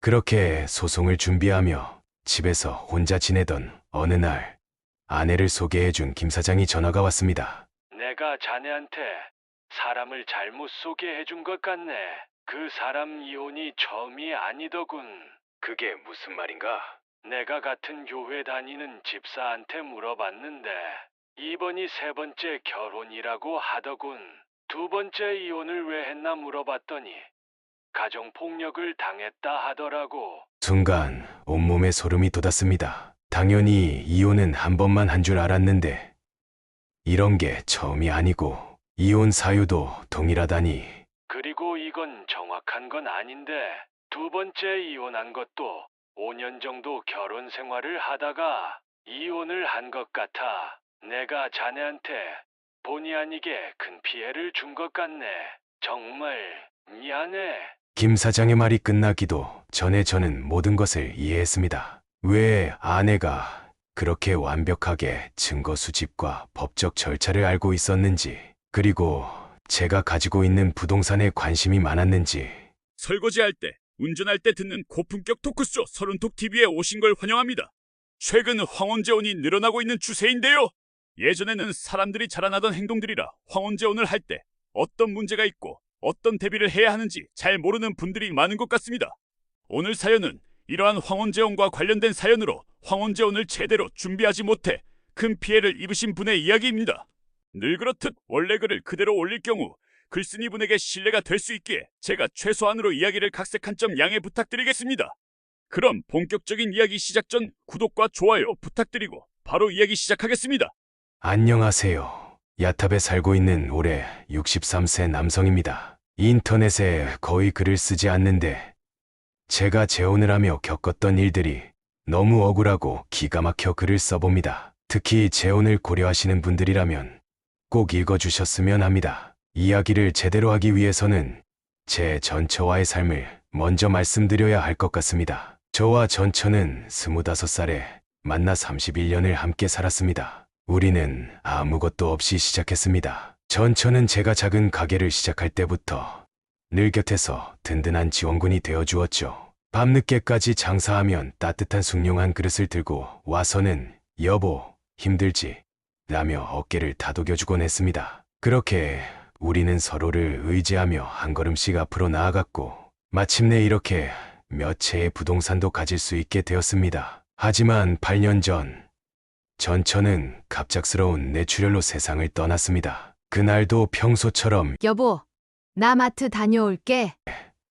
그렇게 소송을 준비하며 집에서 혼자 지내던 어느 날 아내를 소개해준 김 사장이 전화가 왔습니다. 내가 자네한테 사람을 잘못 소개해준 것 같네. 그 사람 이혼이 처음이 아니더군. 그게 무슨 말인가? 내가 같은 교회 다니는 집사한테 물어봤는데 이번이 세 번째 결혼이라고 하더군. 두 번째 이혼을 왜 했나 물어봤더니 가정폭력을 당했다 하더라고. 순간 온몸에 소름이 돋았습니다. 당연히 이혼은 한 번만 한 줄 알았는데 이런 게 처음이 아니고 이혼 사유도 동일하다니. 그리고 이건 정확한 건 아닌데 두 번째 이혼한 것도 5년 정도 결혼 생활을 하다가 이혼을 한 것 같아. 내가 자네한테 본의 아니게 큰 피해를 준 것 같네. 정말 미안해. 김 사장의 말이 끝나기도 전에 저는 모든 것을 이해했습니다. 왜 아내가 그렇게 완벽하게 증거 수집과 법적 절차를 알고 있었는지, 그리고 제가 가지고 있는 부동산에 관심이 많았는지. 설거지할 때, 운전할 때 듣는 고품격 토크쇼 서른톡 TV에 오신 걸 환영합니다. 최근 황혼재혼이 늘어나고 있는 추세인데요. 예전에는 사람들이 자라나던 행동들이라 황혼재혼을 할 때 어떤 문제가 있고 어떤 대비를 해야 하는지 잘 모르는 분들이 많은 것 같습니다. 오늘 사연은 이러한 황혼재혼과 관련된 사연으로 황혼재혼을 제대로 준비하지 못해 큰 피해를 입으신 분의 이야기입니다. 늘 그렇듯 원래 글을 그대로 올릴 경우 글쓴이 분에게 신뢰가 될 수 있기에 제가 최소한으로 이야기를 각색한 점 양해 부탁드리겠습니다. 그럼 본격적인 이야기 시작 전 구독과 좋아요 부탁드리고 바로 이야기 시작하겠습니다. 안녕하세요. 야탑에 살고 있는 올해 63세 남성입니다. 인터넷에 거의 글을 쓰지 않는데 제가 재혼을 하며 겪었던 일들이 너무 억울하고 기가 막혀 글을 써봅니다. 특히 재혼을 고려하시는 분들이라면 꼭 읽어주셨으면 합니다. 이야기를 제대로 하기 위해서는 제 전처와의 삶을 먼저 말씀드려야 할 것 같습니다. 저와 전처는 25살에 만나 31년을 함께 살았습니다. 우리는 아무것도 없이 시작했습니다. 전처는 제가 작은 가게를 시작할 때부터 늘 곁에서 든든한 지원군이 되어주었죠. 밤늦게까지 장사하면 따뜻한 숭늉한 그릇을 들고 와서는 여보, 힘들지? 라며 어깨를 다독여주곤 했습니다. 그렇게 우리는 서로를 의지하며 한 걸음씩 앞으로 나아갔고 마침내 이렇게 몇 채의 부동산도 가질 수 있게 되었습니다. 하지만 8년 전 전처는 갑작스러운 뇌출혈로 세상을 떠났습니다. 그날도 평소처럼 여보, 나 마트 다녀올게.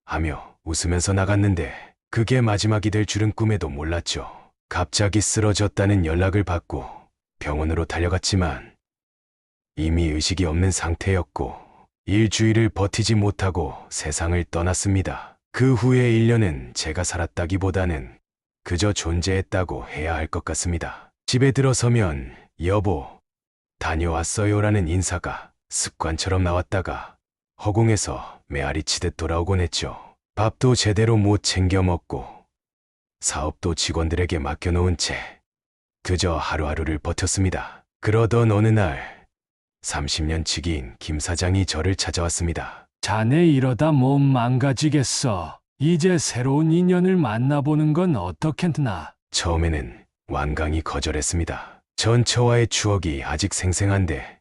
하며 웃으면서 나갔는데 그게 마지막이 될 줄은 꿈에도 몰랐죠. 갑자기 쓰러졌다는 연락을 받고 병원으로 달려갔지만 이미 의식이 없는 상태였고 일주일을 버티지 못하고 세상을 떠났습니다. 그 후에 1년은 제가 살았다기보다는 그저 존재했다고 해야 할 것 같습니다. 집에 들어서면 여보, 다녀왔어요라는 인사가 습관처럼 나왔다가 허공에서 메아리 치듯 돌아오곤 했죠. 밥도 제대로 못 챙겨 먹고 사업도 직원들에게 맡겨놓은 채 그저 하루하루를 버텼습니다. 그러던 어느 날 30년 지기인 김 사장이 저를 찾아왔습니다. 자네 이러다 몸 망가지겠어. 이제 새로운 인연을 만나보는 건 어떻겠나? 처음에는 완강히 거절했습니다. 전처와의 추억이 아직 생생한데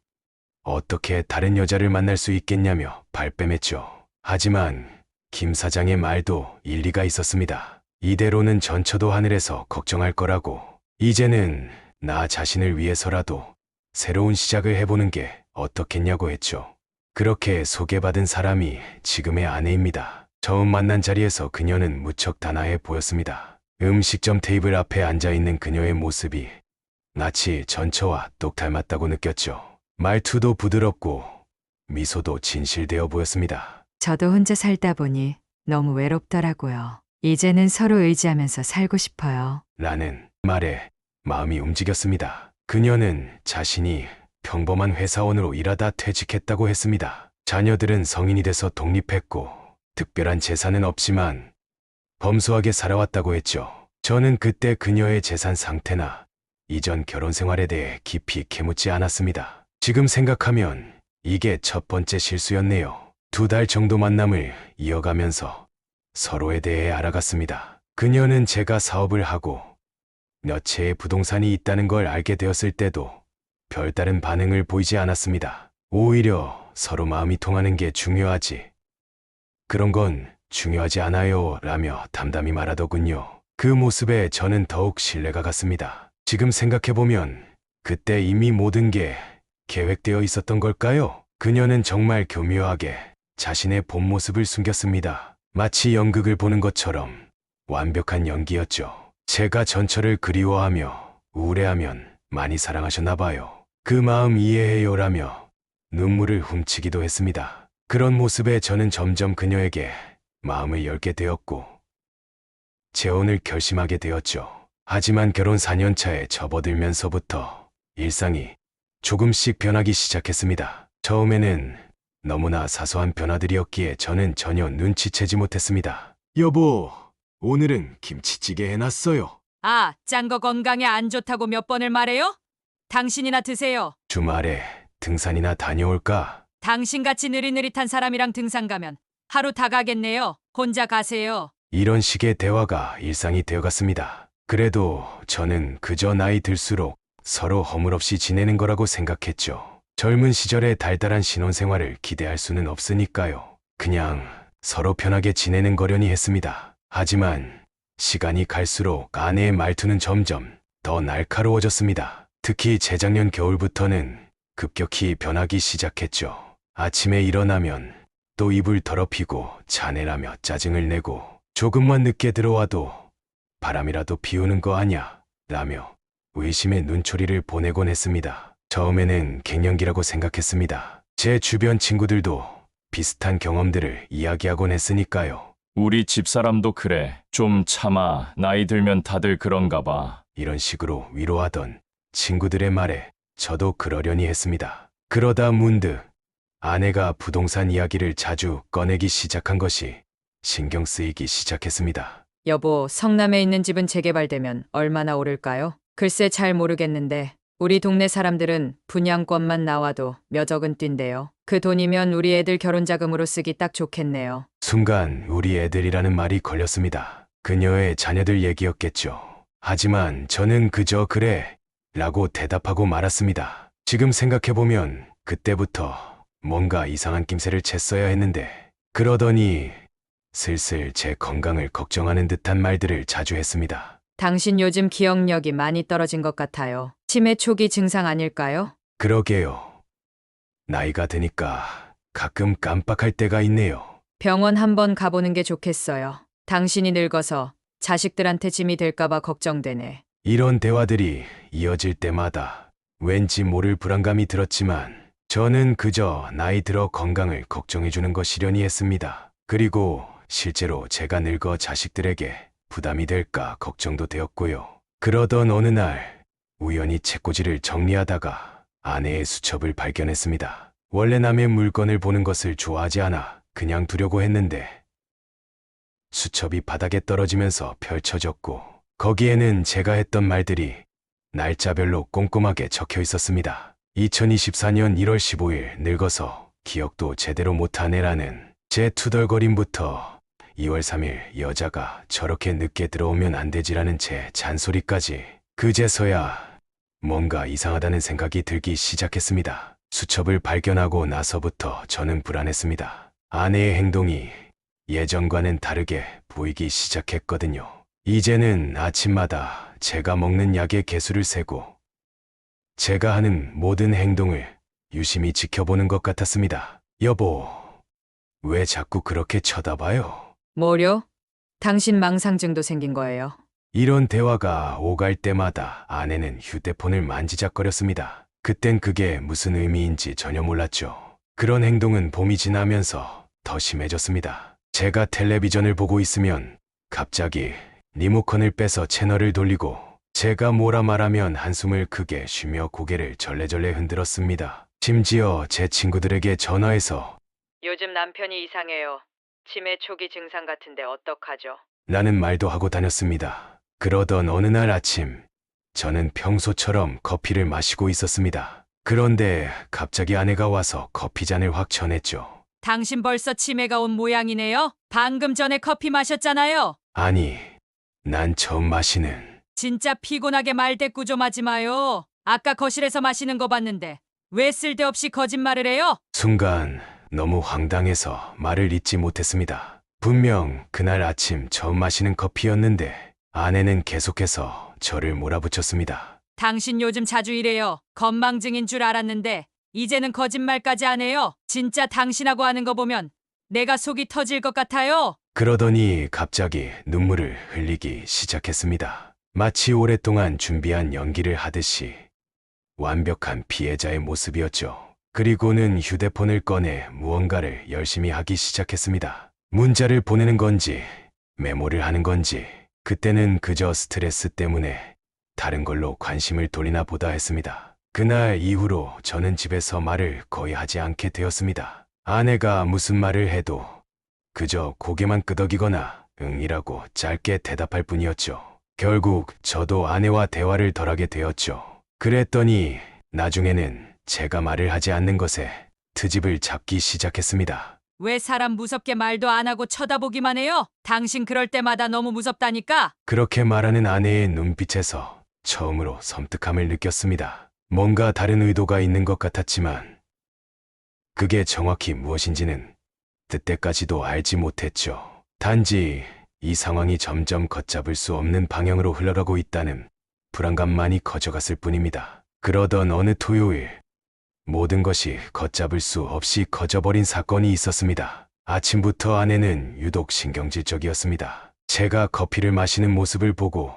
어떻게 다른 여자를 만날 수 있겠냐며 발뺌했죠. 하지만 김 사장의 말도 일리가 있었습니다. 이대로는 전처도 하늘에서 걱정할 거라고. 이제는 나 자신을 위해서라도 새로운 시작을 해보는 게 어떻겠냐고 했죠. 그렇게 소개받은 사람이 지금의 아내입니다. 처음 만난 자리에서 그녀는 무척 단아해 보였습니다. 음식점 테이블 앞에 앉아있는 그녀의 모습이 마치 전처와 똑 닮았다고 느꼈죠. 말투도 부드럽고 미소도 진실되어 보였습니다. 저도 혼자 살다 보니 너무 외롭더라고요. 이제는 서로 의지하면서 살고 싶어요. 라는 말에 마음이 움직였습니다. 그녀는 자신이 평범한 회사원으로 일하다 퇴직했다고 했습니다. 자녀들은 성인이 돼서 독립했고 특별한 재산은 없지만 범소하게 살아왔다고 했죠. 저는 그때 그녀의 재산 상태나 이전 결혼 생활에 대해 깊이 캐묻지 않았습니다. 지금 생각하면 이게 첫 번째 실수였네요. 2달 정도 만남을 이어가면서 서로에 대해 알아갔습니다. 그녀는 제가 사업을 하고 몇 채의 부동산이 있다는 걸 알게 되었을 때도 별다른 반응을 보이지 않았습니다. 오히려 서로 마음이 통하는 게 중요하지. 그런 건 중요하지 않아요. 라며 담담히 말하더군요. 그 모습에 저는 더욱 신뢰가 갔습니다. 지금 생각해보면 그때 이미 모든 게 계획되어 있었던 걸까요? 그녀는 정말 교묘하게 자신의 본 모습을 숨겼습니다. 마치 연극을 보는 것처럼 완벽한 연기였죠. 제가 전철을 그리워하며 우울해하면 많이 사랑하셨나 봐요. 그 마음 이해해요라며 눈물을 훔치기도 했습니다. 그런 모습에 저는 점점 그녀에게 마음을 열게 되었고 재혼을 결심하게 되었죠. 하지만 결혼 4년 차에 접어들면서부터 일상이 조금씩 변하기 시작했습니다. 처음에는 너무나 사소한 변화들이었기에 저는 전혀 눈치채지 못했습니다. 여보, 오늘은 김치찌개 해놨어요. 아, 짠 거 건강에 안 좋다고 몇 번을 말해요? 당신이나 드세요. 주말에 등산이나 다녀올까? 당신같이 느릿느릿한 사람이랑 등산 가면 하루 다 가겠네요. 혼자 가세요. 이런 식의 대화가 일상이 되어갔습니다. 그래도 저는 그저 나이 들수록 서로 허물없이 지내는 거라고 생각했죠. 젊은 시절의 달달한 신혼생활을 기대할 수는 없으니까요. 그냥 서로 편하게 지내는 거려니 했습니다. 하지만 시간이 갈수록 아내의 말투는 점점 더 날카로워졌습니다. 특히 재작년 겨울부터는 급격히 변하기 시작했죠. 아침에 일어나면 또 입을 더럽히고 자네라며 짜증을 내고 조금만 늦게 들어와도 바람이라도 피우는 거 아냐 라며 의심의 눈초리를 보내곤 했습니다. 처음에는 갱년기라고 생각했습니다. 제 주변 친구들도 비슷한 경험들을 이야기하곤 했으니까요. 우리 집사람도 그래. 좀 참아. 나이 들면 다들 그런가 봐. 이런 식으로 위로하던 친구들의 말에 저도 그러려니 했습니다. 그러다 문득 아내가 부동산 이야기를 자주 꺼내기 시작한 것이 신경 쓰이기 시작했습니다. 여보, 성남에 있는 집은 재개발되면 얼마나 오를까요? 글쎄 잘 모르겠는데 우리 동네 사람들은 분양권만 나와도 몇 억은 뛴대요. 그 돈이면 우리 애들 결혼 자금으로 쓰기 딱 좋겠네요. 순간 우리 애들이라는 말이 걸렸습니다. 그녀의 자녀들 얘기였겠죠. 하지만 저는 그저 그래 라고 대답하고 말았습니다. 지금 생각해보면 그때부터 뭔가 이상한 낌새를 챘어야 했는데 그러더니 슬슬 제 건강을 걱정하는 듯한 말들을 자주 했습니다. 당신 요즘 기억력이 많이 떨어진 것 같아요. 치매 초기 증상 아닐까요? 그러게요. 나이가 드니까 가끔 깜빡할 때가 있네요. 병원 한번 가보는 게 좋겠어요. 당신이 늙어서 자식들한테 짐이 될까봐 걱정되네. 이런 대화들이 이어질 때마다 왠지 모를 불안감이 들었지만 저는 그저 나이 들어 건강을 걱정해주는 것이려니 했습니다. 그리고 실제로 제가 늙어 자식들에게 부담이 될까 걱정도 되었고요. 그러던 어느 날 우연히 책꽂이를 정리하다가 아내의 수첩을 발견했습니다. 원래 남의 물건을 보는 것을 좋아하지 않아 그냥 두려고 했는데 수첩이 바닥에 떨어지면서 펼쳐졌고 거기에는 제가 했던 말들이 날짜별로 꼼꼼하게 적혀 있었습니다. 2024년 1월 15일 늙어서 기억도 제대로 못하네라는 제 투덜거림부터 2월 3일 여자가 저렇게 늦게 들어오면 안 되지라는 제 잔소리까지 그제서야 뭔가 이상하다는 생각이 들기 시작했습니다. 수첩을 발견하고 나서부터 저는 불안했습니다. 아내의 행동이 예전과는 다르게 보이기 시작했거든요. 이제는 아침마다 제가 먹는 약의 개수를 세고 제가 하는 모든 행동을 유심히 지켜보는 것 같았습니다. 여보, 왜 자꾸 그렇게 쳐다봐요? 뭐려? 당신 망상증도 생긴 거예요. 이런 대화가 오갈 때마다 아내는 휴대폰을 만지작거렸습니다. 그땐 그게 무슨 의미인지 전혀 몰랐죠. 그런 행동은 봄이 지나면서 더 심해졌습니다. 제가 텔레비전을 보고 있으면 갑자기 리모컨을 빼서 채널을 돌리고 제가 뭐라 말하면 한숨을 크게 쉬며 고개를 절레절레 흔들었습니다. 심지어 제 친구들에게 전화해서 요즘 남편이 이상해요. 치매 초기 증상 같은데 어떡하죠? 라는 말도 하고 다녔습니다. 그러던 어느 날 아침 저는 평소처럼 커피를 마시고 있었습니다. 그런데 갑자기 아내가 와서 커피잔을 확 쳐냈죠. 당신 벌써 치매가 온 모양이네요. 방금 전에 커피 마셨잖아요. 아니, 난 처음 마시는 진짜 피곤하게 말대꾸 좀 하지 마요. 아까 거실에서 마시는 거 봤는데 왜 쓸데없이 거짓말을 해요? 순간 너무 황당해서 말을 잇지 못했습니다. 분명 그날 아침 처음 마시는 커피였는데 아내는 계속해서 저를 몰아붙였습니다. 당신 요즘 자주 이래요. 건망증인 줄 알았는데 이제는 거짓말까지 안 해요. 진짜 당신하고 하는 거 보면 내가 속이 터질 것 같아요. 그러더니 갑자기 눈물을 흘리기 시작했습니다. 마치 오랫동안 준비한 연기를 하듯이 완벽한 피해자의 모습이었죠. 그리고는 휴대폰을 꺼내 무언가를 열심히 하기 시작했습니다. 문자를 보내는 건지 메모를 하는 건지 그때는 그저 스트레스 때문에 다른 걸로 관심을 돌리나 보다 했습니다. 그날 이후로 저는 집에서 말을 거의 하지 않게 되었습니다. 아내가 무슨 말을 해도 그저 고개만 끄덕이거나 응이라고 짧게 대답할 뿐이었죠. 결국 저도 아내와 대화를 덜하게 되었죠. 그랬더니 나중에는 제가 말을 하지 않는 것에 트집을 잡기 시작했습니다. 왜 사람 무섭게 말도 안 하고 쳐다보기만 해요? 당신 그럴 때마다 너무 무섭다니까. 그렇게 말하는 아내의 눈빛에서 처음으로 섬뜩함을 느꼈습니다. 뭔가 다른 의도가 있는 것 같았지만 그게 정확히 무엇인지는 그때까지도 알지 못했죠. 단지 이 상황이 점점 걷잡을 수 없는 방향으로 흘러가고 있다는 불안감만이 커져갔을 뿐입니다. 그러던 어느 토요일 모든 것이 걷잡을 수 없이 커져버린 사건이 있었습니다. 아침부터 아내는 유독 신경질적이었습니다. 제가 커피를 마시는 모습을 보고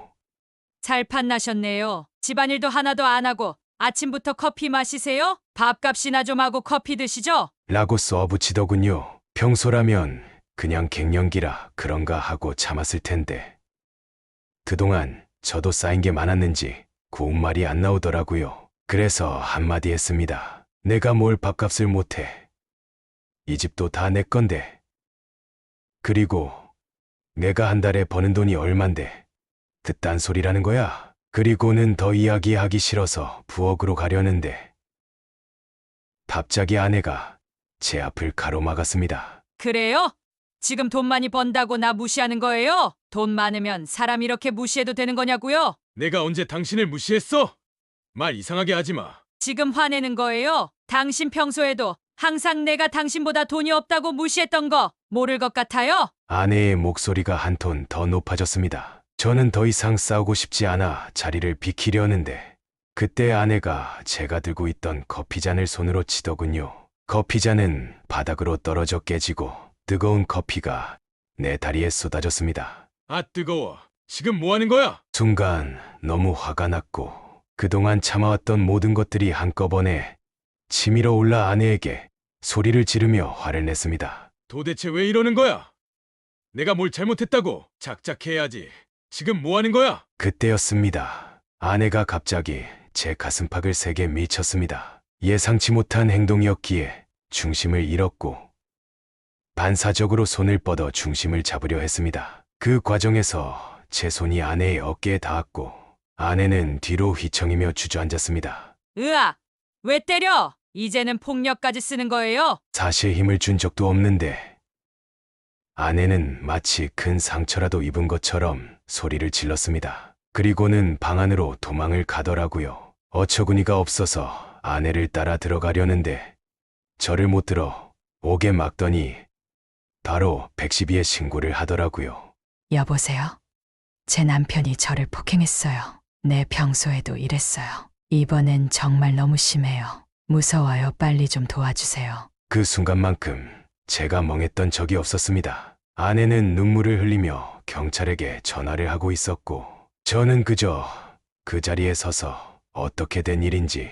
살판 나셨네요. 집안일도 하나도 안 하고 아침부터 커피 마시세요? 밥값이나 좀 하고 커피 드시죠? 라고 써붙이더군요. 평소라면 그냥 갱년기라 그런가 하고 참았을 텐데 그동안 저도 쌓인 게 많았는지 고운 말이 안 나오더라고요. 그래서 한마디 했습니다. 내가 뭘 밥값을 못해. 이 집도 다 내 건데. 그리고 내가 한 달에 버는 돈이 얼만데 그딴 소리라는 거야. 그리고는 더 이야기하기 싫어서 부엌으로 가려는데 갑자기 아내가 제 앞을 가로막았습니다. 그래요? 지금 돈 많이 번다고 나 무시하는 거예요? 돈 많으면 사람 이렇게 무시해도 되는 거냐고요? 내가 언제 당신을 무시했어? 말 이상하게 하지 마. 지금 화내는 거예요? 당신 평소에도 항상 내가 당신보다 돈이 없다고 무시했던 거 모를 것 같아요? 아내의 목소리가 한 톤 더 높아졌습니다. 저는 더 이상 싸우고 싶지 않아 자리를 비키려는데 그때 아내가 제가 들고 있던 커피잔을 손으로 치더군요. 커피잔은 바닥으로 떨어져 깨지고 뜨거운 커피가 내 다리에 쏟아졌습니다. 아, 뜨거워. 지금 뭐 하는 거야? 순간 너무 화가 났고 그동안 참아왔던 모든 것들이 한꺼번에 치밀어 올라 아내에게 소리를 지르며 화를 냈습니다. 도대체 왜 이러는 거야? 내가 뭘 잘못했다고? 작작해야지. 지금 뭐 하는 거야? 그때였습니다. 아내가 갑자기 제 가슴팍을 세게 밀쳤습니다. 예상치 못한 행동이었기에 중심을 잃었고 반사적으로 손을 뻗어 중심을 잡으려 했습니다. 그 과정에서 제 손이 아내의 어깨에 닿았고 아내는 뒤로 휘청이며 주저앉았습니다. 으악! 왜 때려? 이제는 폭력까지 쓰는 거예요? 사실 힘을 준 적도 없는데 아내는 마치 큰 상처라도 입은 것처럼 소리를 질렀습니다. 그리고는 방 안으로 도망을 가더라고요. 어처구니가 없어서 아내를 따라 들어가려는데 저를 못 들어 오게 막더니 바로 112에 신고를 하더라고요. 여보세요? 제 남편이 저를 폭행했어요. 네, 평소에도 이랬어요. 이번엔 정말 너무 심해요. 무서워요. 빨리 좀 도와주세요. 그 순간만큼 제가 멍했던 적이 없었습니다. 아내는 눈물을 흘리며 경찰에게 전화를 하고 있었고 저는 그저 그 자리에 서서 어떻게 된 일인지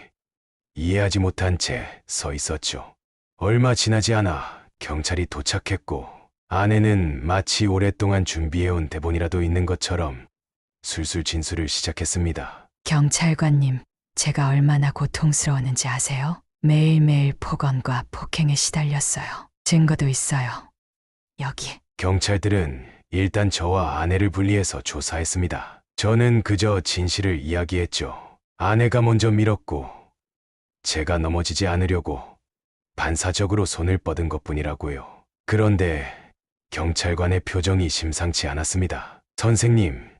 이해하지 못한 채 서 있었죠. 얼마 지나지 않아 경찰이 도착했고 아내는 마치 오랫동안 준비해온 대본이라도 있는 것처럼 술술 진술을 시작했습니다. 경찰관님, 제가 얼마나 고통스러웠는지 아세요? 매일매일 폭언과 폭행에 시달렸어요. 증거도 있어요. 여기. 경찰들은 일단 저와 아내를 분리해서 조사했습니다. 저는 그저 진실을 이야기했죠. 아내가 먼저 밀었고 제가 넘어지지 않으려고 반사적으로 손을 뻗은 것뿐이라고요. 그런데 경찰관의 표정이 심상치 않았습니다. 선생님,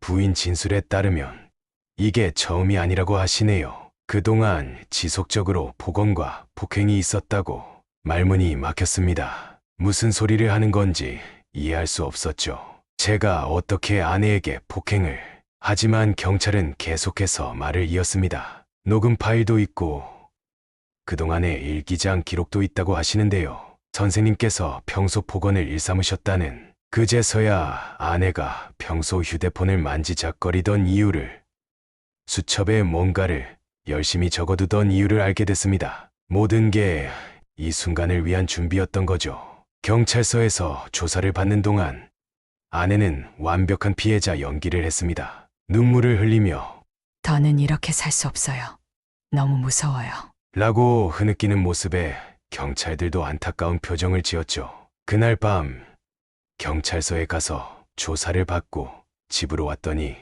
부인 진술에 따르면 이게 처음이 아니라고 하시네요. 그동안 지속적으로 폭언과 폭행이 있었다고 말문이 막혔습니다. 무슨 소리를 하는 건지 이해할 수 없었죠. 제가 어떻게 아내에게 폭행을. 하지만 경찰은 계속해서 말을 이었습니다. 녹음 파일도 있고 그동안의 일기장 기록도 있다고 하시는데요. 선생님께서 평소 폭언을 일삼으셨다는, 그제서야 아내가 평소 휴대폰을 만지작거리던 이유를, 수첩에 뭔가를 열심히 적어두던 이유를 알게 됐습니다. 모든 게 이 순간을 위한 준비였던 거죠. 경찰서에서 조사를 받는 동안 아내는 완벽한 피해자 연기를 했습니다. 눈물을 흘리며 더는 이렇게 살 수 없어요. 너무 무서워요. 라고 흐느끼는 모습에 경찰들도 안타까운 표정을 지었죠. 그날 밤 경찰서에 가서 조사를 받고 집으로 왔더니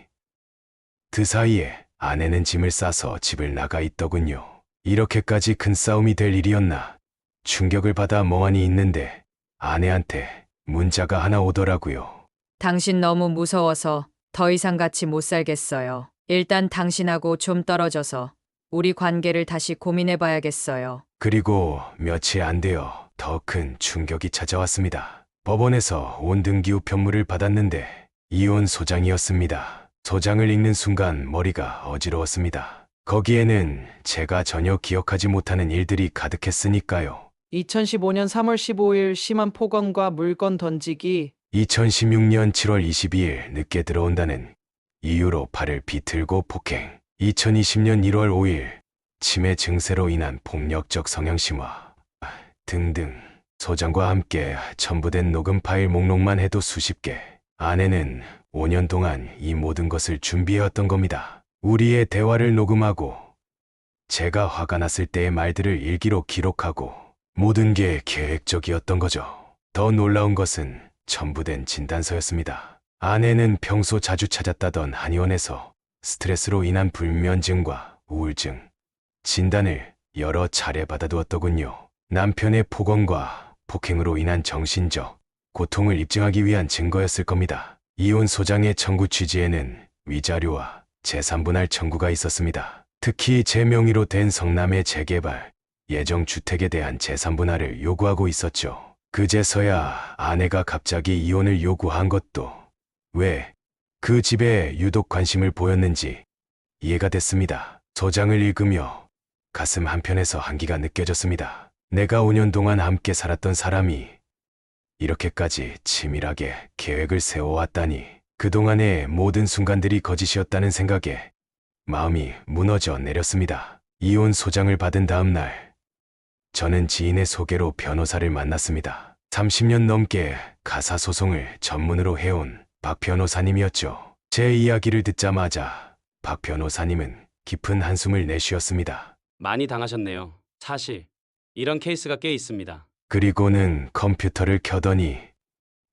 그 사이에 아내는 짐을 싸서 집을 나가 있더군요. 이렇게까지 큰 싸움이 될 일이었나. 충격을 받아 멍하니 있는데 아내한테 문자가 하나 오더라고요. 당신 너무 무서워서 더 이상 같이 못 살겠어요. 일단 당신하고 좀 떨어져서 우리 관계를 다시 고민해 봐야겠어요. 그리고 며칠 안 되어 더 큰 충격이 찾아왔습니다. 법원에서 온등기후 편물을 받았는데 이혼 소장이었습니다. 소장을 읽는 순간 머리가 어지러웠습니다. 거기에는 제가 전혀 기억하지 못하는 일들이 가득했으니까요. 2015년 3월 15일 심한 폭언과 물건 던지기, 2016년 7월 22일 늦게 들어온다는 이유로 발을 비틀고 폭행, 2020년 1월 5일 치매 증세로 인한 폭력적 성형심화 등등. 소장과 함께 첨부된 녹음 파일 목록만 해도 수십 개. 아내는 5년 동안 이 모든 것을 준비해왔던 겁니다. 우리의 대화를 녹음하고 제가 화가 났을 때의 말들을 일기로 기록하고 모든 게 계획적이었던 거죠. 더 놀라운 것은 첨부된 진단서였습니다. 아내는 평소 자주 찾았다던 한의원에서 스트레스로 인한 불면증과 우울증 진단을 여러 차례 받아두었더군요. 남편의 폭언과 폭행으로 인한 정신적 고통을 입증하기 위한 증거였을 겁니다. 이혼 소장의 청구 취지에는 위자료와 재산분할 청구가 있었습니다. 특히 제 명의로 된 성남의 재개발 예정 주택에 대한 재산분할을 요구하고 있었죠. 그제서야 아내가 갑자기 이혼을 요구한 것도 왜 그 집에 유독 관심을 보였는지 이해가 됐습니다. 소장을 읽으며 가슴 한편에서 한기가 느껴졌습니다. 내가 5년 동안 함께 살았던 사람이 이렇게까지 치밀하게 계획을 세워왔다니, 그동안의 모든 순간들이 거짓이었다는 생각에 마음이 무너져 내렸습니다. 이혼 소장을 받은 다음 날 저는 지인의 소개로 변호사를 만났습니다. 30년 넘게 가사소송을 전문으로 해온 박 변호사님이었죠. 제 이야기를 듣자마자 박 변호사님은 깊은 한숨을 내쉬었습니다. 많이 당하셨네요. 사실 이런 케이스가 꽤 있습니다. 그리고는 컴퓨터를 켜더니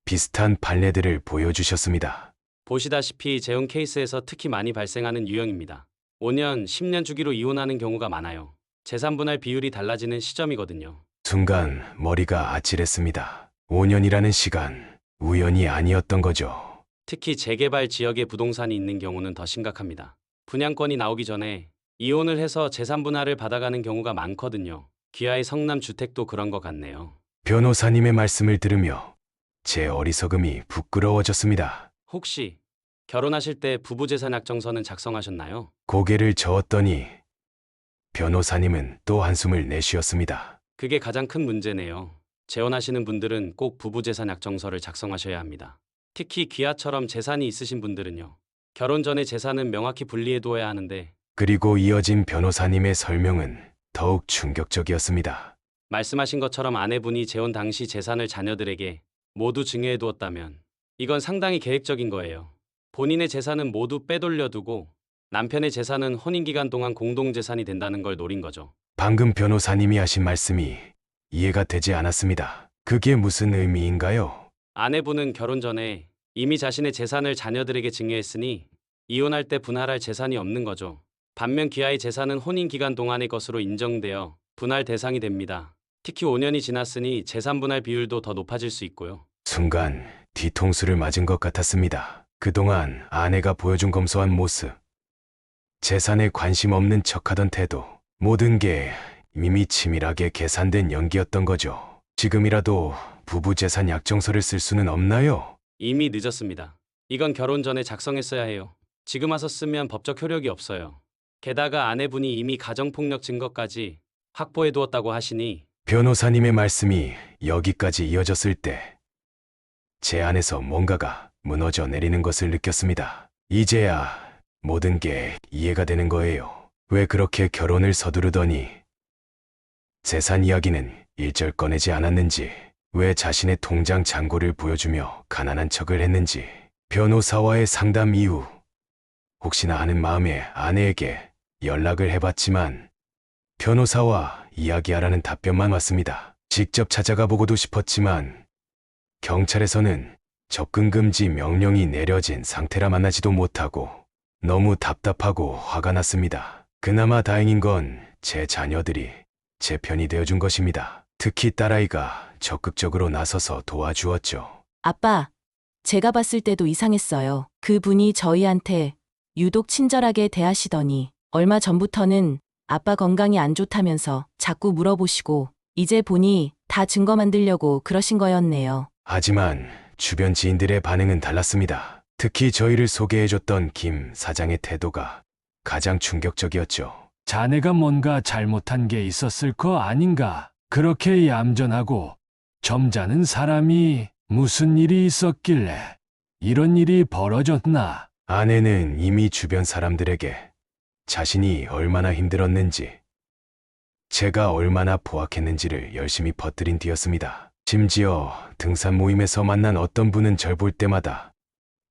비슷한 판례들을 보여주셨습니다. 보시다시피 재혼 케이스에서 특히 많이 발생하는 유형입니다. 5년, 10년 주기로 이혼하는 경우가 많아요. 재산분할 비율이 달라지는 시점이거든요. 순간 머리가 아찔했습니다. 5년이라는 시간, 우연이 아니었던 거죠. 특히 재개발 지역에 부동산이 있는 경우는 더 심각합니다. 분양권이 나오기 전에 이혼을 해서 재산분할을 받아가는 경우가 많거든요. 귀하의 성남 주택도 그런 것 같네요. 변호사님의 말씀을 들으며 제 어리석음이 부끄러워졌습니다. 혹시 결혼하실 때 부부재산 약정서는 작성하셨나요? 고개를 저었더니 변호사님은 또 한숨을 내쉬었습니다. 그게 가장 큰 문제네요. 재혼하시는 분들은 꼭 부부재산 약정서를 작성하셔야 합니다. 특히 귀하처럼 재산이 있으신 분들은요. 결혼 전에 재산은 명확히 분리해두어야 하는데, 그리고 이어진 변호사님의 설명은 더욱 충격적이었습니다. 말씀하신 것처럼 아내분이 재혼 당시 재산을 자녀들에게 모두 증여해두었다면 이건 상당히 계획적인 거예요. 본인의 재산은 모두 빼돌려두고 남편의 재산은 혼인기간 동안 공동재산이 된다는 걸 노린 거죠. 방금 변호사님이 하신 말씀이 이해가 되지 않았습니다. 그게 무슨 의미인가요? 아내분은 결혼 전에 이미 자신의 재산을 자녀들에게 증여했으니 이혼할 때 분할할 재산이 없는 거죠. 반면 귀하의 재산은 혼인기간 동안의 것으로 인정되어 분할 대상이 됩니다. 특히 5년이 지났으니 재산 분할 비율도 더 높아질 수 있고요. 순간 뒤통수를 맞은 것 같았습니다. 그동안 아내가 보여준 검소한 모습, 재산에 관심 없는 척하던 태도, 모든 게 이미 치밀하게 계산된 연기였던 거죠. 지금이라도 부부 재산 약정서를 쓸 수는 없나요? 이미 늦었습니다. 이건 결혼 전에 작성했어야 해요. 지금 와서 쓰면 법적 효력이 없어요. 게다가 아내분이 이미 가정폭력 증거까지 확보해 두었다고 하시니 변호사님의 말씀이 여기까지 이어졌을 때 제 안에서 뭔가가 무너져 내리는 것을 느꼈습니다. 이제야 모든 게 이해가 되는 거예요. 왜 그렇게 결혼을 서두르더니 재산 이야기는 일절 꺼내지 않았는지, 왜 자신의 통장 잔고를 보여주며 가난한 척을 했는지, 변호사와의 상담 이후 혹시나 하는 마음에 아내에게 연락을 해봤지만 변호사와 이야기하라는 답변만 왔습니다. 직접 찾아가 보고도 싶었지만 경찰에서는 접근 금지 명령이 내려진 상태라 만나지도 못하고 너무 답답하고 화가 났습니다. 그나마 다행인 건 제 자녀들이 제 편이 되어준 것입니다. 특히 딸아이가 적극적으로 나서서 도와주었죠. 아빠, 제가 봤을 때도 이상했어요. 그분이 저희한테 유독 친절하게 대하시더니 얼마 전부터는 아빠 건강이 안 좋다면서 자꾸 물어보시고 이제 보니 다 증거 만들려고 그러신 거였네요. 하지만 주변 지인들의 반응은 달랐습니다. 특히 저희를 소개해줬던 김 사장의 태도가 가장 충격적이었죠. 자네가 뭔가 잘못한 게 있었을 거 아닌가? 그렇게 얌전하고 점잖은 사람이 무슨 일이 있었길래 이런 일이 벌어졌나? 아내는 이미 주변 사람들에게 자신이 얼마나 힘들었는지, 제가 얼마나 포악했는지를 열심히 퍼뜨린 뒤였습니다. 심지어 등산 모임에서 만난 어떤 분은 절 볼 때마다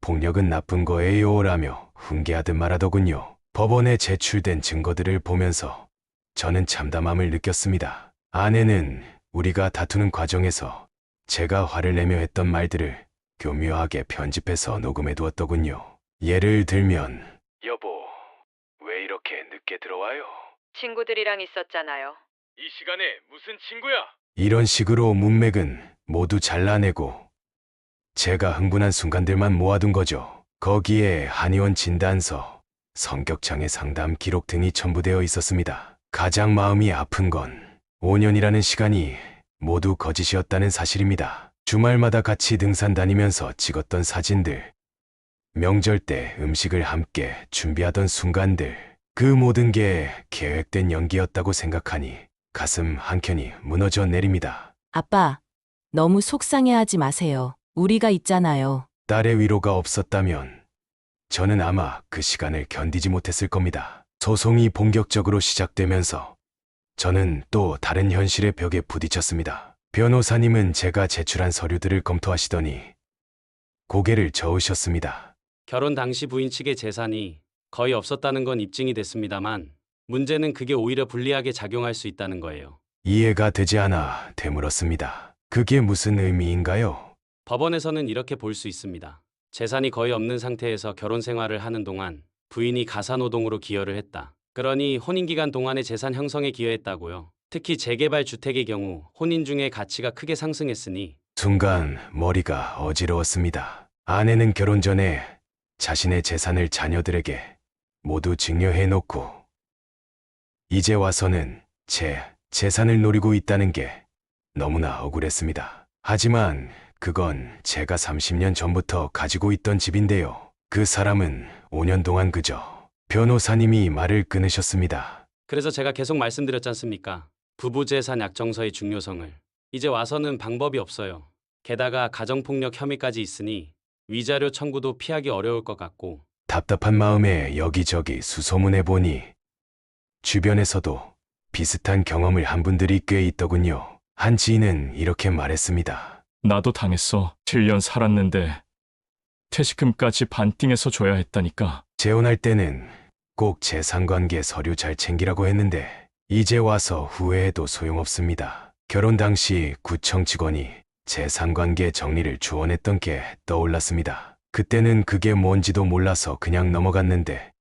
폭력은 나쁜 거예요 라며 훈계하듯 말하더군요. 법원에 제출된 증거들을 보면서 저는 참담함을 느꼈습니다. 아내는 우리가 다투는 과정에서 제가 화를 내며 했던 말들을 교묘하게 편집해서 녹음해 두었더군요. 예를 들면, 여보, 왜 이렇게 늦게 들어와요? 친구들이랑 있었잖아요. 이 시간에 무슨 친구야? 이런 식으로 문맥은 모두 잘라내고 제가 흥분한 순간들만 모아둔 거죠. 거기에 한의원 진단서, 성격장애 상담 기록 등이 첨부되어 있었습니다. 가장 마음이 아픈 건 5년이라는 시간이 모두 거짓이었다는 사실입니다. 주말마다 같이 등산 다니면서 찍었던 사진들, 명절 때 음식을 함께 준비하던 순간들, 그 모든 게 계획된 연기였다고 생각하니 가슴 한켠이 무너져 내립니다. 아빠, 너무 속상해하지 마세요. 우리가 있잖아요. 딸의 위로가 없었다면 저는 아마 그 시간을 견디지 못했을 겁니다. 소송이 본격적으로 시작되면서 저는 또 다른 현실의 벽에 부딪혔습니다. 변호사님은 제가 제출한 서류들을 검토하시더니 고개를 저으셨습니다. 결혼 당시 부인 측의 재산이 거의 없었다는 건 입증이 됐습니다만 문제는 그게 오히려 불리하게 작용할 수 있다는 거예요. 이해가 되지 않아 되물었습니다. 그게 무슨 의미인가요? 법원에서는 이렇게 볼 수 있습니다. 재산이 거의 없는 상태에서 결혼 생활을 하는 동안 부인이 가사노동으로 기여를 했다. 그러니 혼인기간 동안의 재산 형성에 기여했다고요. 특히 재개발 주택의 경우 혼인 중에 가치가 크게 상승했으니 순간 머리가 어지러웠습니다. 아내는 결혼 전에 자신의 재산을 자녀들에게 모두 증여해놓고 이제 와서는 제 재산을 노리고 있다는 게 너무나 억울했습니다. 하지만 그건 제가 30년 전부터 가지고 있던 집인데요. 그 사람은 5년 동안 그저 변호사님이 말을 끊으셨습니다. 그래서 제가 계속 말씀드렸지 않습니까? 부부재산 약정서의 중요성을. 이제 와서는 방법이 없어요. 게다가 가정폭력 혐의까지 있으니 위자료 청구도 피하기 어려울 것 같고 답답한 마음에 여기저기 수소문해보니 주변에서도 비슷한 경험을 한 분들이 꽤 있더군요. 한 지인은 이렇게 말했습니다. 나도 당했어. 7년 살았는데 퇴직금까지 반띵해서 줘야 했다니까. 재혼할 때는 꼭 재산관계 서류 잘 챙기라고 했는데 이제 와서 후회해도 소용없습니다. 결혼 당시 구청 직원이 재산관계 정리를 주원했던 게 떠올랐습니다. 그때는 그게 뭔지도 몰라서 그냥 넘어갔는데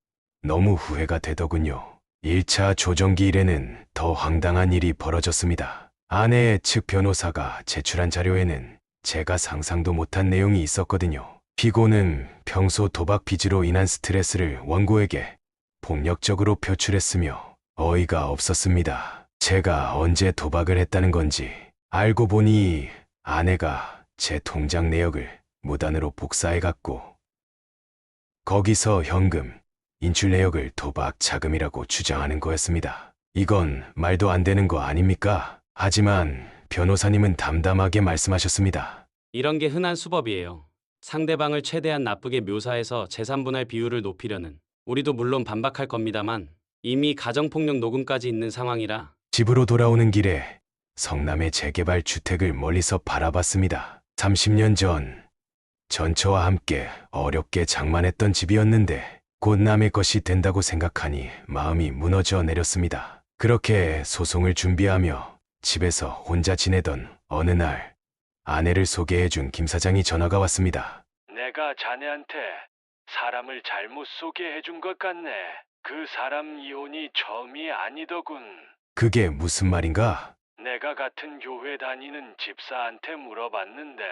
너무 후회가 되더군요. 1차 조정기 일에는 더 황당한 일이 벌어졌습니다. 아내의 측 변호사가 제출한 자료에는 제가 상상도 못한 내용이 있었거든요. 피고는 평소 도박 빚으로 인한 스트레스를 원고에게 폭력적으로 표출했으며 어이가 없었습니다. 제가 언제 도박을 했다는 건지 알고 보니 아내가 제 통장 내역을 무단으로 복사해갔고 거기서 현금, 인출 내역을 도박 자금이라고 주장하는 거였습니다. 이건 말도 안 되는 거 아닙니까? 하지만 변호사님은 담담하게 말씀하셨습니다. 이런 게 흔한 수법이에요. 상대방을 최대한 나쁘게 묘사해서 재산분할 비율을 높이려는. 우리도 물론 반박할 겁니다만 이미 가정폭력 녹음까지 있는 상황이라. 집으로 돌아오는 길에 성남의 재개발 주택을 멀리서 바라봤습니다. 30년 전 전처와 함께 어렵게 장만했던 집이었는데 곧 남의 것이 된다고 생각하니 마음이 무너져 내렸습니다. 그렇게 소송을 준비하며 집에서 혼자 지내던 어느 날 아내를 소개해준 김 사장이 전화가 왔습니다. 내가 자네한테 사람을 잘못 소개해준 것 같네. 그 사람 이혼이 처음이 아니더군. 그게 무슨 말인가? 내가 같은 교회 다니는 집사한테 물어봤는데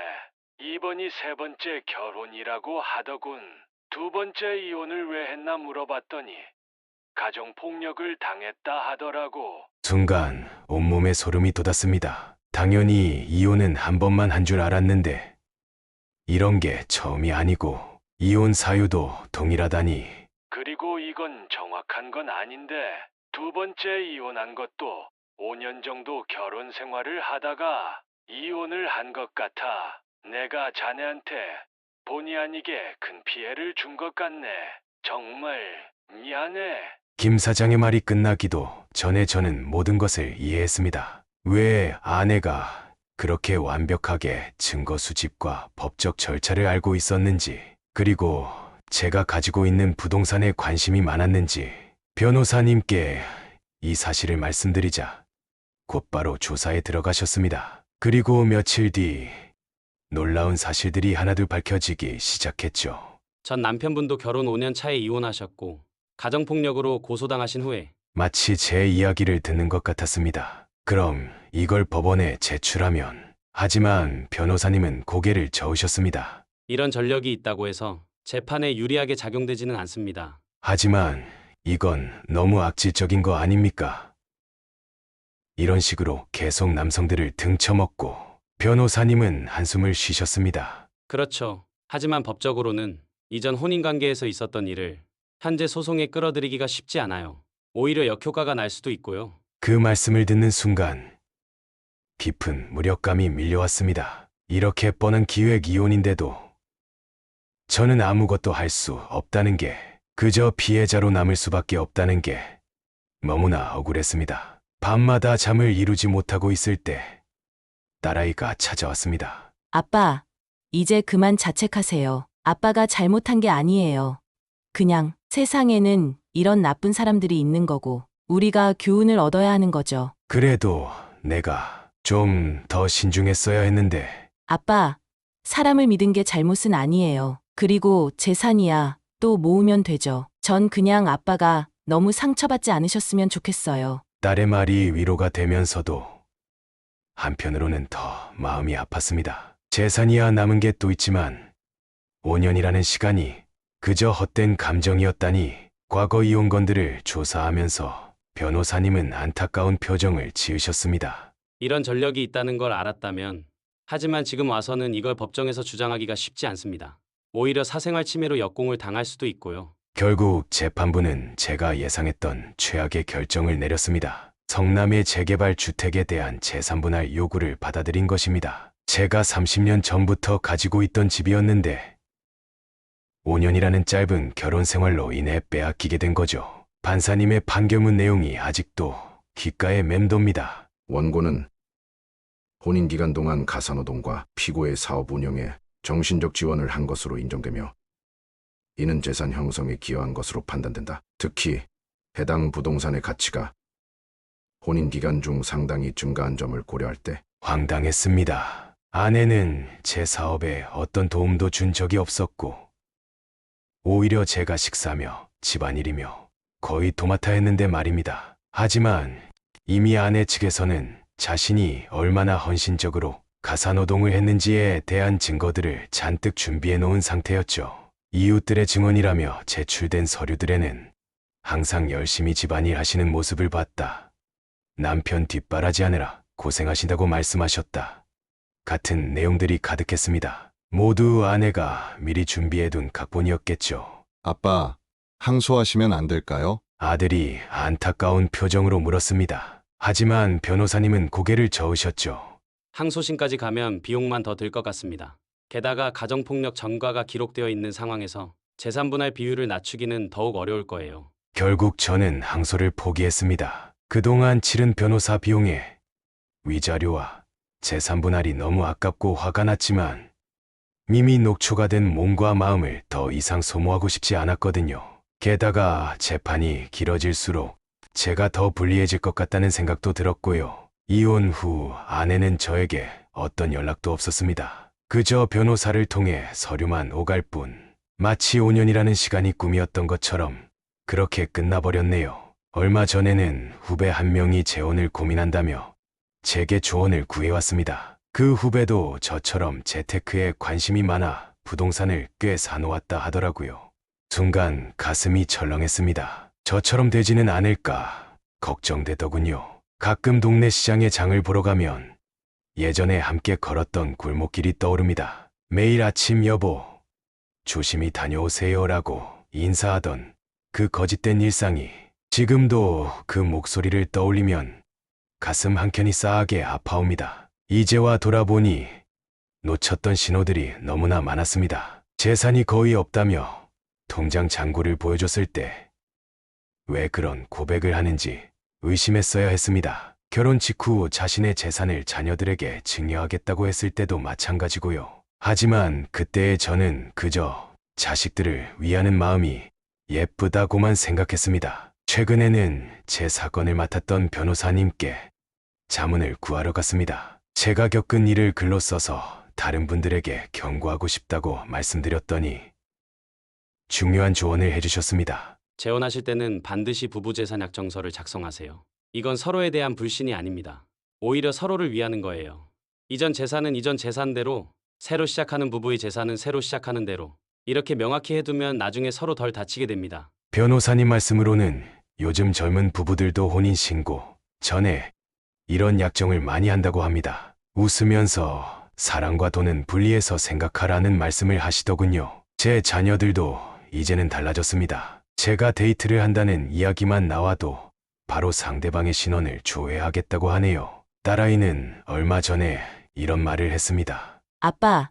이번이 세 번째 결혼이라고 하더군. 두 번째 이혼을 왜 했나 물어봤더니 가정폭력을 당했다 하더라고. 순간 온몸에 소름이 돋았습니다. 당연히 이혼은 한 번만 한 줄 알았는데 이런 게 처음이 아니고 이혼 사유도 동일하다니. 그리고 이건 정확한 건 아닌데 두 번째 이혼한 것도 5년 정도 결혼 생활을 하다가 이혼을 한 것 같아. 내가 자네한테 본의 아니게 큰 피해를 준 것 같네. 정말 미안해. 김 사장의 말이 끝나기도 전에 저는 모든 것을 이해했습니다. 왜 아내가 그렇게 완벽하게 증거 수집과 법적 절차를 알고 있었는지, 그리고 제가 가지고 있는 부동산에 관심이 많았는지 변호사님께 이 사실을 말씀드리자 곧바로 조사에 들어가셨습니다. 그리고 며칠 뒤 놀라운 사실들이 하나둘 밝혀지기 시작했죠. 전 남편분도 결혼 5년 차에 이혼하셨고 가정폭력으로 고소당하신 후에 마치 제 이야기를 듣는 것 같았습니다. 그럼 이걸 법원에 제출하면. 하지만 변호사님은 고개를 저으셨습니다. 이런 전력이 있다고 해서 재판에 유리하게 작용되지는 않습니다. 하지만 이건 너무 악질적인 거 아닙니까? 이런 식으로 계속 남성들을 등쳐먹고. 변호사님은 한숨을 쉬셨습니다. 그렇죠. 하지만 법적으로는 이전 혼인관계에서 있었던 일을 현재 소송에 끌어들이기가 쉽지 않아요. 오히려 역효과가 날 수도 있고요. 그 말씀을 듣는 순간 깊은 무력감이 밀려왔습니다. 이렇게 뻔한 기획 이혼인데도 저는 아무것도 할 수 없다는 게, 그저 피해자로 남을 수밖에 없다는 게 너무나 억울했습니다. 밤마다 잠을 이루지 못하고 있을 때 딸아이가 찾아왔습니다. 아빠, 이제 그만 자책하세요. 아빠가 잘못한 게 아니에요. 그냥 세상에는 이런 나쁜 사람들이 있는 거고 우리가 교훈을 얻어야 하는 거죠. 그래도 내가 좀 더 신중했어야 했는데. 아빠, 사람을 믿은 게 잘못은 아니에요. 그리고 재산이야 또 모으면 되죠. 전 그냥 아빠가 너무 상처받지 않으셨으면 좋겠어요. 딸의 말이 위로가 되면서도 한편으로는 더 마음이 아팠습니다. 재산이야 남은 게 또 있지만 5년이라는 시간이 그저 헛된 감정이었다니. 과거 이혼건들을 조사하면서 변호사님은 안타까운 표정을 지으셨습니다. 이런 전력이 있다는 걸 알았다면, 하지만 지금 와서는 이걸 법정에서 주장하기가 쉽지 않습니다. 오히려 사생활 침해로 역공을 당할 수도 있고요. 결국 재판부는 제가 예상했던 최악의 결정을 내렸습니다. 성남의 재개발 주택에 대한 재산분할 요구를 받아들인 것입니다. 제가 30년 전부터 가지고 있던 집이었는데 5년이라는 짧은 결혼 생활로 인해 빼앗기게 된 거죠. 판사님의 판결문 내용이 아직도 귓가에 맴돕니다. 원고는 혼인기간 동안 가사노동과 피고의 사업 운영에 정신적 지원을 한 것으로 인정되며 이는 재산 형성에 기여한 것으로 판단된다. 특히 해당 부동산의 가치가 혼인기간 중 상당히 증가한 점을 고려할 때 황당했습니다. 아내는 제 사업에 어떤 도움도 준 적이 없었고 오히려 제가 식사며 집안일이며 거의 도맡아 했는데 말입니다. 하지만 이미 아내 측에서는 자신이 얼마나 헌신적으로 가사노동을 했는지에 대한 증거들을 잔뜩 준비해 놓은 상태였죠. 이웃들의 증언이라며 제출된 서류들에는 항상 열심히 집안일 하시는 모습을 봤다. 남편 뒷바라지하느라 고생하신다고 말씀하셨다. 같은 내용들이 가득했습니다. 모두 아내가 미리 준비해둔 각본이었겠죠. 아빠, 항소하시면 안 될까요? 아들이 안타까운 표정으로 물었습니다. 하지만 변호사님은 고개를 저으셨죠. 항소심까지 가면 비용만 더 들 것 같습니다. 게다가 가정폭력 전과가 기록되어 있는 상황에서 재산 분할 비율을 낮추기는 더욱 어려울 거예요. 결국 저는 항소를 포기했습니다. 그동안 치른 변호사 비용에 위자료와 재산 분할이 너무 아깝고 화가 났지만 이미 녹초가 된 몸과 마음을 더 이상 소모하고 싶지 않았거든요. 게다가 재판이 길어질수록 제가 더 불리해질 것 같다는 생각도 들었고요. 이혼 후 아내는 저에게 어떤 연락도 없었습니다. 그저 변호사를 통해 서류만 오갈 뿐. 마치 5년이라는 시간이 꿈이었던 것처럼 그렇게 끝나버렸네요. 얼마 전에는 후배 한 명이 재혼을 고민한다며 제게 조언을 구해왔습니다. 그 후배도 저처럼 재테크에 관심이 많아 부동산을 꽤 사놓았다 하더라고요. 순간 가슴이 철렁했습니다. 저처럼 되지는 않을까 걱정되더군요. 가끔 동네 시장에 장을 보러 가면 예전에 함께 걸었던 골목길이 떠오릅니다. 매일 아침 여보, 조심히 다녀오세요라고 인사하던 그 거짓된 일상이 지금도 그 목소리를 떠올리면 가슴 한켠이 싸하게 아파옵니다. 이제와 돌아보니 놓쳤던 신호들이 너무나 많았습니다. 재산이 거의 없다며 통장 잔고를 보여줬을 때 왜 그런 고백을 하는지 의심했어야 했습니다. 결혼 직후 자신의 재산을 자녀들에게 증여하겠다고 했을 때도 마찬가지고요. 하지만 그때의 저는 그저 자식들을 위하는 마음이 예쁘다고만 생각했습니다. 최근에는 제 사건을 맡았던 변호사님께 자문을 구하러 갔습니다. 제가 겪은 일을 글로 써서 다른 분들에게 경고하고 싶다고 말씀드렸더니 중요한 조언을 해주셨습니다. 재혼하실 때는 반드시 부부재산 약정서를 작성하세요. 이건 서로에 대한 불신이 아닙니다. 오히려 서로를 위하는 거예요. 이전 재산은 이전 재산대로, 새로 시작하는 부부의 재산은 새로 시작하는 대로 이렇게 명확히 해두면 나중에 서로 덜 다치게 됩니다. 변호사님 말씀으로는 요즘 젊은 부부들도 혼인신고 전에 이런 약정을 많이 한다고 합니다. 웃으면서 사랑과 돈은 분리해서 생각하라는 말씀을 하시더군요. 제 자녀들도 이제는 달라졌습니다. 제가 데이트를 한다는 이야기만 나와도 바로 상대방의 신원을 조회하겠다고 하네요. 딸아이는 얼마 전에 이런 말을 했습니다. 아빠,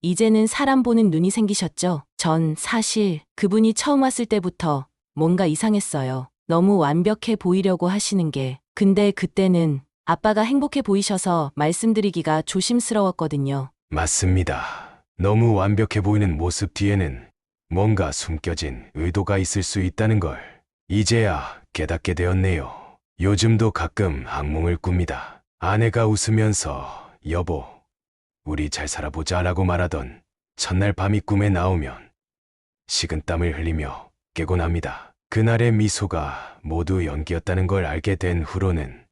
이제는 사람 보는 눈이 생기셨죠? 전 사실 그분이 처음 왔을 때부터 뭔가 이상했어요. 너무 완벽해 보이려고 하시는 게. 근데 그때는 아빠가 행복해 보이셔서 말씀드리기가 조심스러웠거든요. 맞습니다. 너무 완벽해 보이는 모습 뒤에는 뭔가 숨겨진 의도가 있을 수 있다는 걸 이제야 깨닫게 되었네요. 요즘도 가끔 악몽을 꿉니다. 아내가 웃으면서 여보, 우리 잘 살아보자 라고 말하던 첫날 밤이 꿈에 나오면 식은땀을 흘리며 깨곤 합니다. 그날의 미소가 모두 연기였다는 걸 알게 된 후로는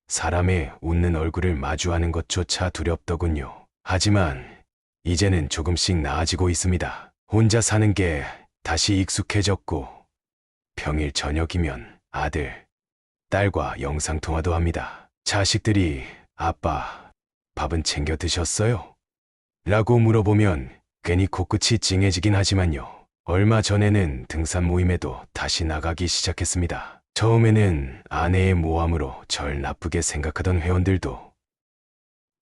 사람의 웃는 얼굴을 마주하는 것조차 두렵더군요. 하지만 이제는 조금씩 나아지고 있습니다. 혼자 사는 게 다시 익숙해졌고 평일 저녁이면 아들, 딸과 영상통화도 합니다. 자식들이 아빠, 밥은 챙겨 드셨어요? 라고 물어보면 괜히 코끝이 찡해지긴 하지만요. 얼마 전에는 등산 모임에도 다시 나가기 시작했습니다. 처음에는 아내의 모함으로 절 나쁘게 생각하던 회원들도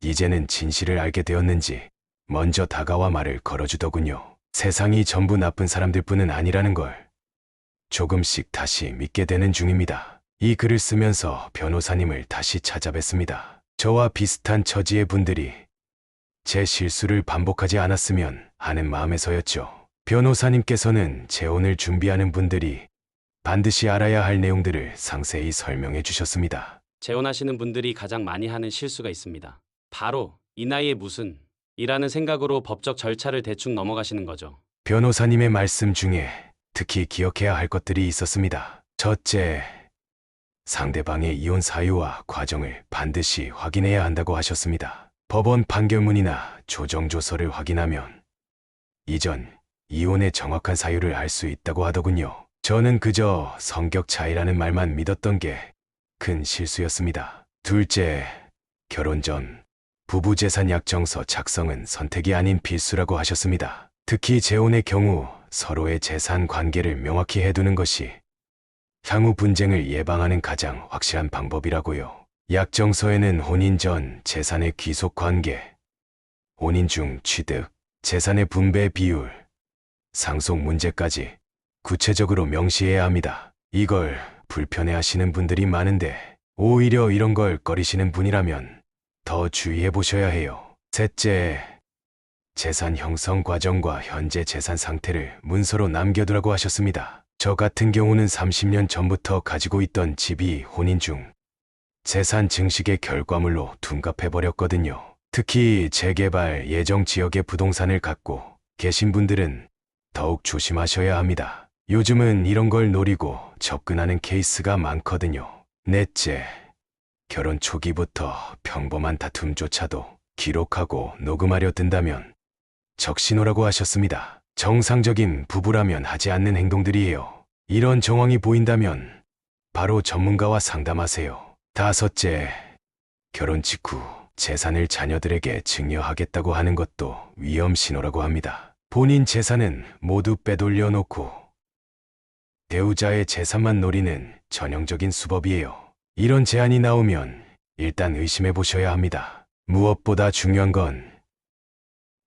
이제는 진실을 알게 되었는지 먼저 다가와 말을 걸어주더군요. 세상이 전부 나쁜 사람들뿐은 아니라는 걸 조금씩 다시 믿게 되는 중입니다. 이 글을 쓰면서 변호사님을 다시 찾아뵀습니다. 저와 비슷한 처지의 분들이 제 실수를 반복하지 않았으면 하는 마음에서였죠. 변호사님께서는 재혼을 준비하는 분들이 반드시 알아야 할 내용들을 상세히 설명해 주셨습니다. 재혼하시는 분들이 가장 많이 하는 실수가 있습니다. 바로 이 나이에 무슨 이라는 생각으로 법적 절차를 대충 넘어가시는 거죠. 변호사님의 말씀 중에 특히 기억해야 할 것들이 있었습니다. 첫째, 상대방의 이혼 사유와 과정을 반드시 확인해야 한다고 하셨습니다. 법원 판결문이나 조정조서를 확인하면 이전 이혼의 정확한 사유를 알 수 있다고 하더군요. 저는 그저 성격 차이라는 말만 믿었던 게 큰 실수였습니다. 둘째, 결혼 전 부부 재산 약정서 작성은 선택이 아닌 필수라고 하셨습니다. 특히 재혼의 경우 서로의 재산 관계를 명확히 해두는 것이 향후 분쟁을 예방하는 가장 확실한 방법이라고요. 약정서에는 혼인 전 재산의 귀속 관계, 혼인 중 취득, 재산의 분배 비율, 상속 문제까지 구체적으로 명시해야 합니다. 이걸 불편해하시는 분들이 많은데 오히려 이런 걸 꺼리시는 분이라면 더 주의해 보셔야 해요. 셋째, 재산 형성 과정과 현재 재산 상태를 문서로 남겨두라고 하셨습니다. 저 같은 경우는 30년 전부터 가지고 있던 집이 혼인 중 재산 증식의 결과물로 둔갑해버렸거든요. 특히 재개발 예정 지역의 부동산을 갖고 계신 분들은 더욱 조심하셔야 합니다. 요즘은 이런 걸 노리고 접근하는 케이스가 많거든요. 넷째, 결혼 초기부터 평범한 다툼조차도 기록하고 녹음하려 든다면 적신호라고 하셨습니다. 정상적인 부부라면 하지 않는 행동들이에요. 이런 정황이 보인다면 바로 전문가와 상담하세요. 다섯째, 결혼 직후 재산을 자녀들에게 증여하겠다고 하는 것도 위험 신호라고 합니다. 본인 재산은 모두 빼돌려 놓고 배우자의 재산만 노리는 전형적인 수법이에요. 이런 제안이 나오면 일단 의심해 보셔야 합니다. 무엇보다 중요한 건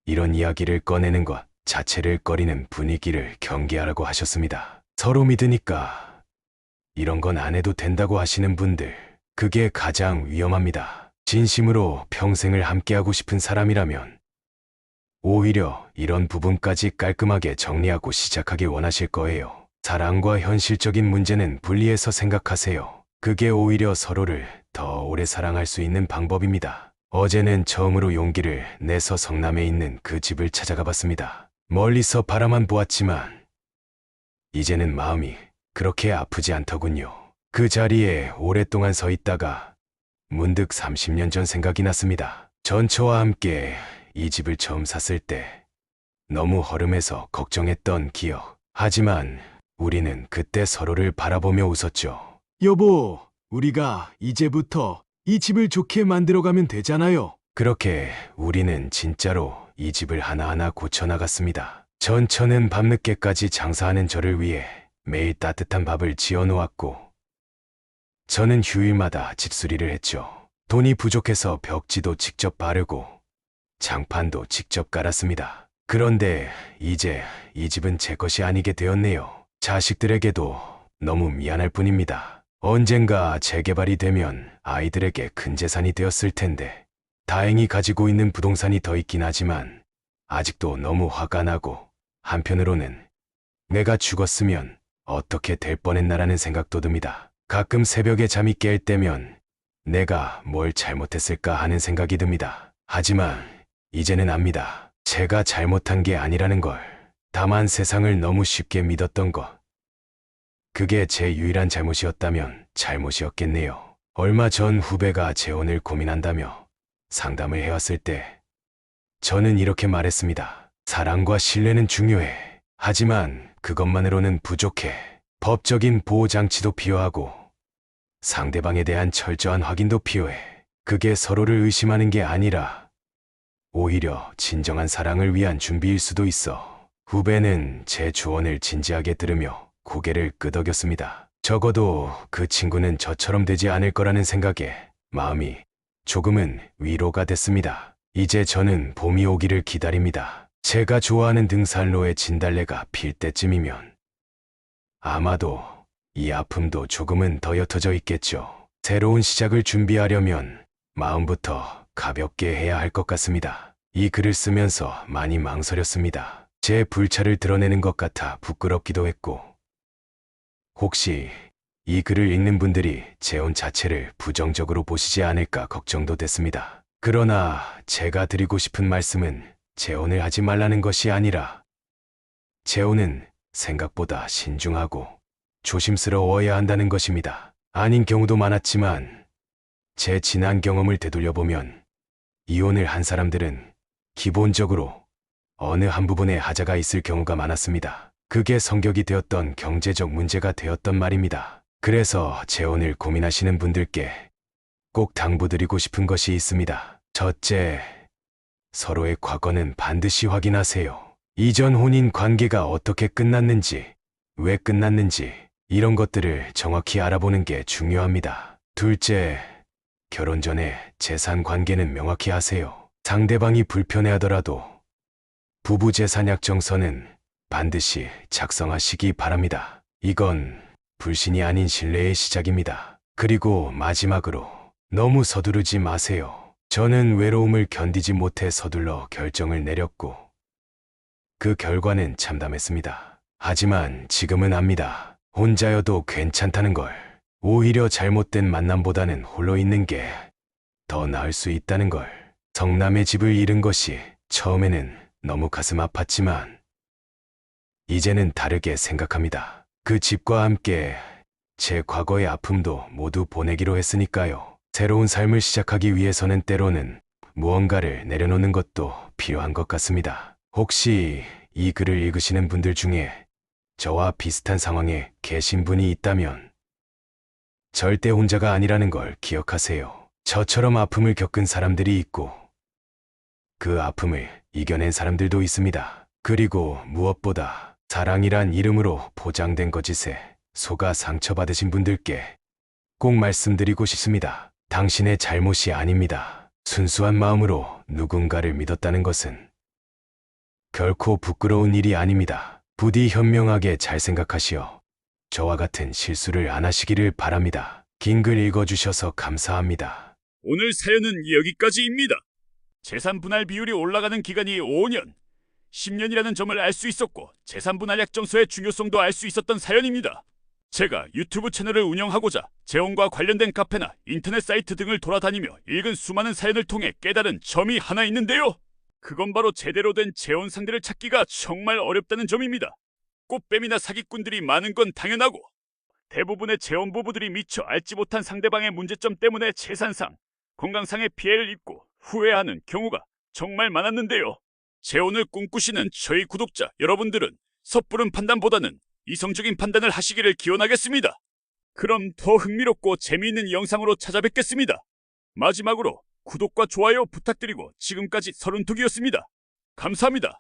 이런 이야기를 꺼내는 것 자체를 꺼리는 분위기를 경계하라고 하셨습니다. 서로 믿으니까 이런 건 안 해도 된다고 하시는 분들, 그게 가장 위험합니다. 진심으로 평생을 함께하고 싶은 사람이라면 오히려 이런 부분까지 깔끔하게 정리하고 시작하길 원하실 거예요. 사랑과 현실적인 문제는 분리해서 생각하세요. 그게 오히려 서로를 더 오래 사랑할 수 있는 방법입니다. 어제는 처음으로 용기를 내서 성남에 있는 그 집을 찾아가 봤습니다. 멀리서 바라만 보았지만 이제는 마음이 그렇게 아프지 않더군요. 그 자리에 오랫동안 서 있다가 문득 30년 전 생각이 났습니다. 전처와 함께 이 집을 처음 샀을 때 너무 허름해서 걱정했던 기억. 하지만 우리는 그때 서로를 바라보며 웃었죠. 여보, 우리가 이제부터 이 집을 좋게 만들어가면 되잖아요. 그렇게 우리는 진짜로 이 집을 하나하나 고쳐나갔습니다. 전처는 밤늦게까지 장사하는 저를 위해 매일 따뜻한 밥을 지어놓았고 저는 휴일마다 집수리를 했죠. 돈이 부족해서 벽지도 직접 바르고 장판도 직접 깔았습니다. 그런데 이제 이 집은 제 것이 아니게 되었네요. 자식들에게도 너무 미안할 뿐입니다. 언젠가 재개발이 되면 아이들에게 큰 재산이 되었을 텐데 다행히 가지고 있는 부동산이 더 있긴 하지만 아직도 너무 화가 나고 한편으로는 내가 죽었으면 어떻게 될 뻔했나라는 생각도 듭니다. 가끔 새벽에 잠이 깰 때면 내가 뭘 잘못했을까 하는 생각이 듭니다. 하지만 이제는 압니다. 제가 잘못한 게 아니라는 걸. 다만 세상을 너무 쉽게 믿었던 것. 그게 제 유일한 잘못이었다면 잘못이었겠네요. 얼마 전 후배가 재혼을 고민한다며 상담을 해왔을 때 저는 이렇게 말했습니다. 사랑과 신뢰는 중요해. 하지만 그것만으로는 부족해. 법적인 보호장치도 필요하고 상대방에 대한 철저한 확인도 필요해. 그게 서로를 의심하는 게 아니라 오히려 진정한 사랑을 위한 준비일 수도 있어. 후배는 제 조언을 진지하게 들으며 고개를 끄덕였습니다. 적어도 그 친구는 저처럼 되지 않을 거라는 생각에 마음이 조금은 위로가 됐습니다. 이제 저는 봄이 오기를 기다립니다. 제가 좋아하는 등산로에 진달래가 필 때쯤이면 아마도 이 아픔도 조금은 더 옅어져 있겠죠. 새로운 시작을 준비하려면 마음부터 가볍게 해야 할 것 같습니다. 이 글을 쓰면서 많이 망설였습니다. 제 불찰을 드러내는 것 같아 부끄럽기도 했고 혹시 이 글을 읽는 분들이 재혼 자체를 부정적으로 보시지 않을까 걱정도 됐습니다. 그러나 제가 드리고 싶은 말씀은 재혼을 하지 말라는 것이 아니라 재혼은 생각보다 신중하고 조심스러워야 한다는 것입니다. 아닌 경우도 많았지만 제 지난 경험을 되돌려보면 이혼을 한 사람들은 기본적으로 어느 한 부분에 하자가 있을 경우가 많았습니다. 그게 성격이 되었던 경제적 문제가 되었던 말입니다. 그래서 재혼을 고민하시는 분들께 꼭 당부드리고 싶은 것이 있습니다. 첫째, 서로의 과거는 반드시 확인하세요. 이전 혼인 관계가 어떻게 끝났는지, 왜 끝났는지 이런 것들을 정확히 알아보는 게 중요합니다. 둘째, 결혼 전에 재산 관계는 명확히 하세요. 상대방이 불편해하더라도 부부 재산 약정서는 반드시 작성하시기 바랍니다. 이건 불신이 아닌 신뢰의 시작입니다. 그리고 마지막으로 너무 서두르지 마세요. 저는 외로움을 견디지 못해 서둘러 결정을 내렸고 그 결과는 참담했습니다. 하지만 지금은 압니다. 혼자여도 괜찮다는 걸. 오히려 잘못된 만남보다는 홀로 있는 게 더 나을 수 있다는 걸. 성남의 집을 잃은 것이 처음에는 너무 가슴 아팠지만 이제는 다르게 생각합니다. 그 집과 함께 제 과거의 아픔도 모두 보내기로 했으니까요. 새로운 삶을 시작하기 위해서는 때로는 무언가를 내려놓는 것도 필요한 것 같습니다. 혹시 이 글을 읽으시는 분들 중에 저와 비슷한 상황에 계신 분이 있다면 절대 혼자가 아니라는 걸 기억하세요. 저처럼 아픔을 겪은 사람들이 있고 그 아픔을 이겨낸 사람들도 있습니다. 그리고 무엇보다 사랑이란 이름으로 포장된 거짓에 속아 상처받으신 분들께 꼭 말씀드리고 싶습니다. 당신의 잘못이 아닙니다. 순수한 마음으로 누군가를 믿었다는 것은 결코 부끄러운 일이 아닙니다. 부디 현명하게 잘 생각하시어 저와 같은 실수를 안 하시기를 바랍니다. 긴 글 읽어주셔서 감사합니다. 오늘 사연은 여기까지입니다. 재산 분할 비율이 올라가는 기간이 5년, 10년이라는 점을 알 수 있었고 재산 분할 약정서의 중요성도 알 수 있었던 사연입니다. 제가 유튜브 채널을 운영하고자 재혼과 관련된 카페나 인터넷 사이트 등을 돌아다니며 읽은 수많은 사연을 통해 깨달은 점이 하나 있는데요. 그건 바로 제대로 된 재혼 상대를 찾기가 정말 어렵다는 점입니다. 꽃뱀이나 사기꾼들이 많은 건 당연하고 대부분의 재혼 부부들이 미처 알지 못한 상대방의 문제점 때문에 재산상, 건강상의 피해를 입고 후회하는 경우가 정말 많았는데요. 재혼을 꿈꾸시는 저희 구독자 여러분들은 섣부른 판단보다는 이성적인 판단을 하시기를 기원하겠습니다. 그럼 더 흥미롭고 재미있는 영상으로 찾아뵙겠습니다. 마지막으로 구독과 좋아요 부탁드리고 지금까지 서른톡이었습니다. 감사합니다.